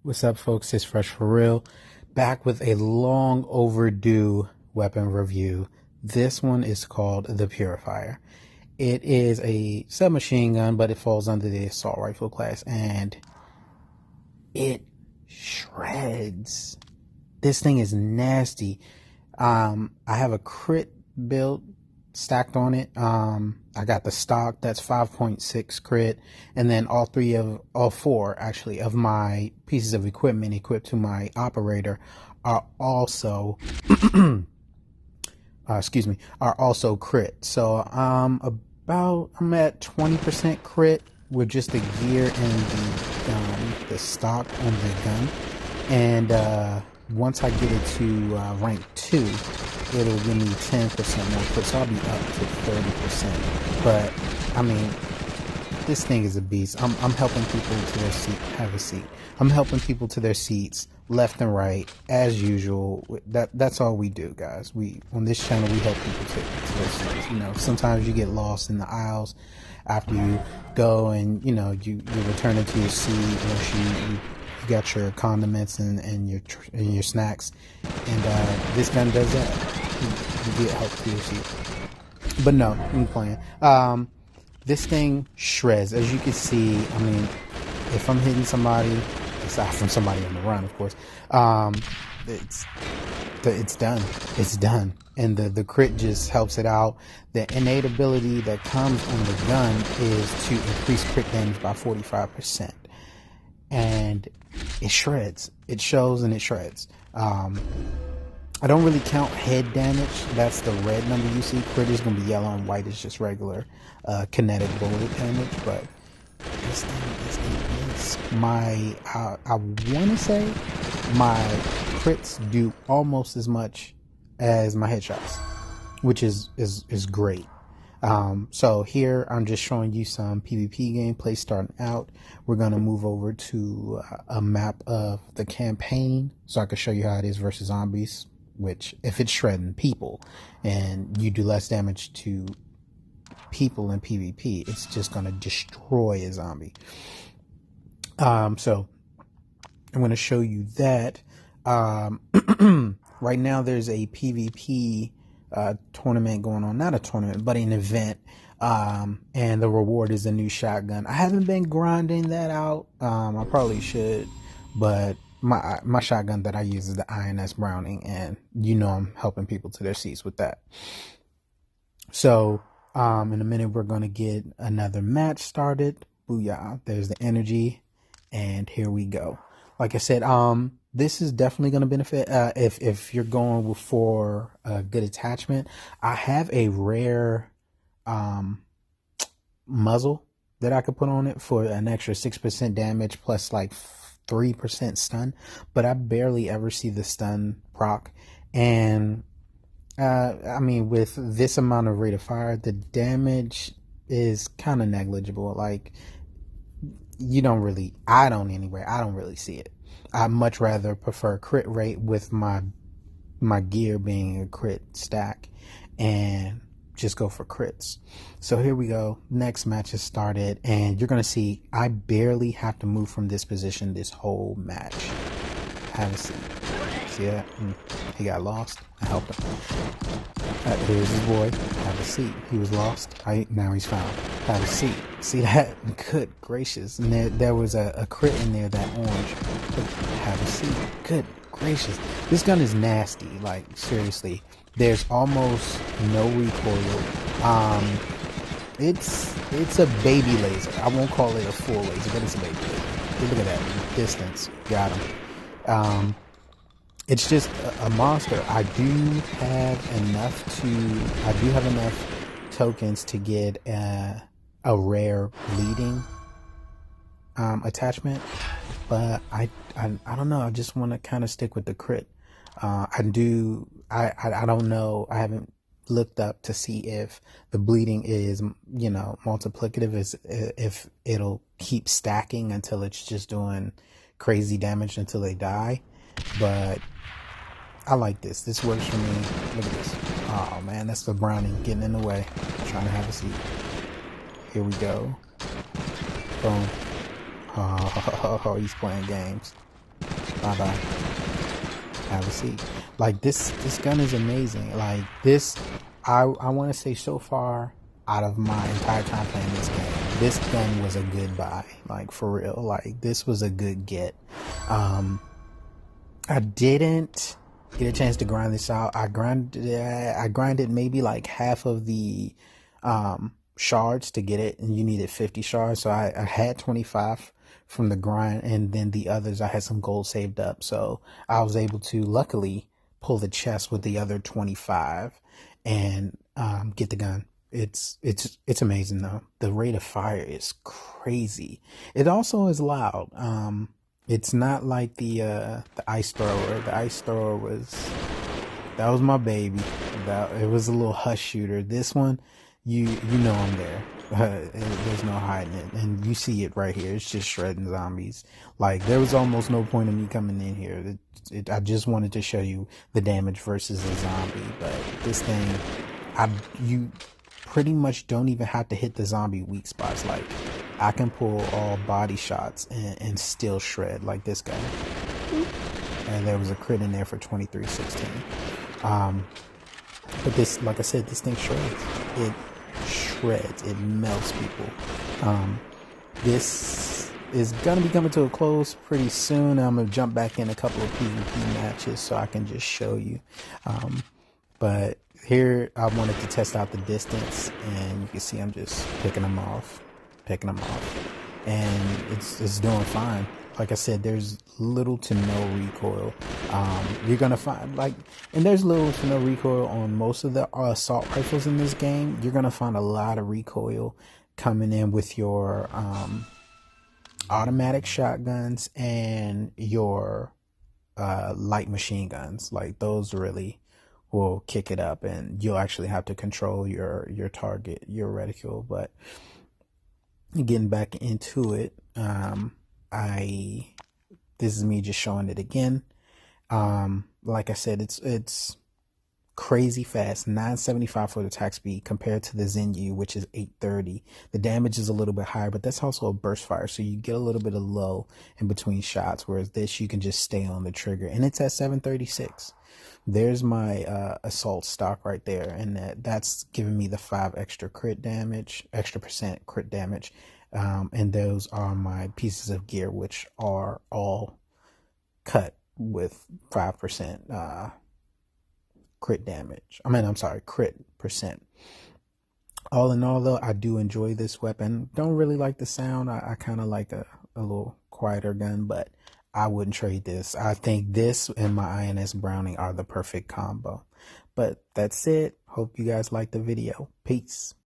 What's up, folks? It's Fresh for Real, back with a long overdue weapon review. This one is called the Purifier. It is a submachine gun, but it falls under the assault rifle class, and it shreds. This thing is nasty. I have a crit build stacked on it. I got the stock that's 5.6 crit, and then all four actually of my pieces of equipment equipped to my operator are also are also crit. So I'm at 20% crit with just the gear and the stock on the gun, and once I get it to rank 2, it'll give me 10% more crit, so I'll be up to 30%. But I mean, this thing is a beast. I'm helping people to their seat. Have a seat. I'm helping people to their seats, left and right, as usual. That's all we do, guys. We on this channel we help people to their seats. You know, sometimes you get lost in the aisles after you go, and you know you return into your seat once you got your condiments and your snacks, and this gun does that. You get help to your seat. But no, I'm playing. This thing shreds, as you can see. I mean, if I'm hitting somebody, aside from somebody on the run, of course, it's done. It's done. And the crit just helps it out. The innate ability that comes on the gun is to increase crit damage by 45%. And it shreds. It shows and it shreds. I don't really count head damage. That's the red number you see. Crit is going to be yellow, and white is just regular kinetic bullet damage. But this thing is my, I want to say my crits do almost as much as my headshots, which is great. So here I'm just showing you some PvP gameplay starting out. We're going to move over to a map of the campaign so I can show you how it is versus zombies, which if it's shredding people and you do less damage to people in PvP, it's just going to destroy a zombie. So I'm going to show you that. Right now there's a PvP tournament going on, not a tournament, but an event, and the reward is a new shotgun. I haven't been grinding that out. I probably should, but my shotgun that I use is the INS Browning, and you know I'm helping people to their seats with that. So in a minute we're going to get another match started. Booyah, there's the energy, and here we go. Like I said, this is definitely going to benefit if you're going for a good attachment. I have a rare muzzle that I could put on it for an extra 6% damage plus like 3% stun, but I barely ever see the stun proc. And I mean, with this amount of rate of fire, the damage is kind of negligible. Like, I don't really see it. I much rather prefer crit rate with my gear being a crit stack and just go for crits. So here we go. Next match has started, and you're going to see I barely have to move from this position this whole match. Have a seat. See that? He got lost. I helped him. Here's his boy. Have a seat. He was lost. Now he's found. Have a seat. See that? Good gracious. And there was a crit in there, that orange. Have a seat. Good gracious. This gun is nasty. Like, seriously. There's almost no recoil. It's a baby laser. I won't call it a full laser, but it's a baby laser. Look at that distance. Got him. It's just a monster. I do have enough tokens to get a rare bleeding attachment, but I don't know. I just want to kind of stick with the crit. I don't know. I haven't looked up to see if the bleeding is, multiplicative, if it'll keep stacking until it's just doing crazy damage until they die. But I like this. This works for me. Look at this. Oh man, that's the Browning getting in the way. Trying to have a seat. Here we go. Boom. Oh, he's playing games. Bye bye. Have a seat. Like this gun is amazing. Like this, I want to say so far out of my entire time playing this game, this gun was a good buy. Like for real. Like this was a good get. I didn't get a chance to grind this out. I grinded maybe like half of the shards to get it, and you needed 50 shards. So I had 25 from the grind, and then the others I had some gold saved up. So I was able to luckily pull the chest with the other 25 and get the gun. It's amazing though. The rate of fire is crazy. It also is loud. It's not like the ice thrower. The ice thrower that was my baby. It was a little hush shooter. This one, you know I'm there. There's no hiding it, and you see it right here. It's just shredding zombies. Like there was almost no point in me coming in here. I just wanted to show you the damage versus a zombie. But this thing, you pretty much don't even have to hit the zombie weak spots. Like I can pull all body shots and still shred like this guy. And there was a crit in there for 2316. But this, like I said, this thing shreds. It shreds. It melts people. This is gonna be coming to a close pretty soon. I'm gonna jump back in a couple of PvP matches so I can just show you. But here I wanted to test out the distance, and you can see I'm just picking them off, and it's doing fine. Like I said, there's little to no recoil. You're gonna find and there's little to no recoil on most of the assault rifles in this game. You're gonna find a lot of recoil coming in with your automatic shotguns and your light machine guns. Like those really will kick it up, and you'll actually have to control your target, your reticle. But getting back into it, this is me just showing it again. Like I said, it's crazy fast. 975 for the attack speed compared to the Zenyu, which is 830. The damage is a little bit higher, but that's also a burst fire, so you get a little bit of lull in between shots, whereas this you can just stay on the trigger, and it's at 736. There's my assault stock right there, and that's giving me the 5 extra percent crit damage. And those are my pieces of gear, which are all cut with 5% crit damage. Crit percent. All in all, though, I do enjoy this weapon. Don't really like the sound. I kind of like a little quieter gun, but I wouldn't trade this. I think this and my INS Browning are the perfect combo. But that's it. Hope you guys liked the video. Peace.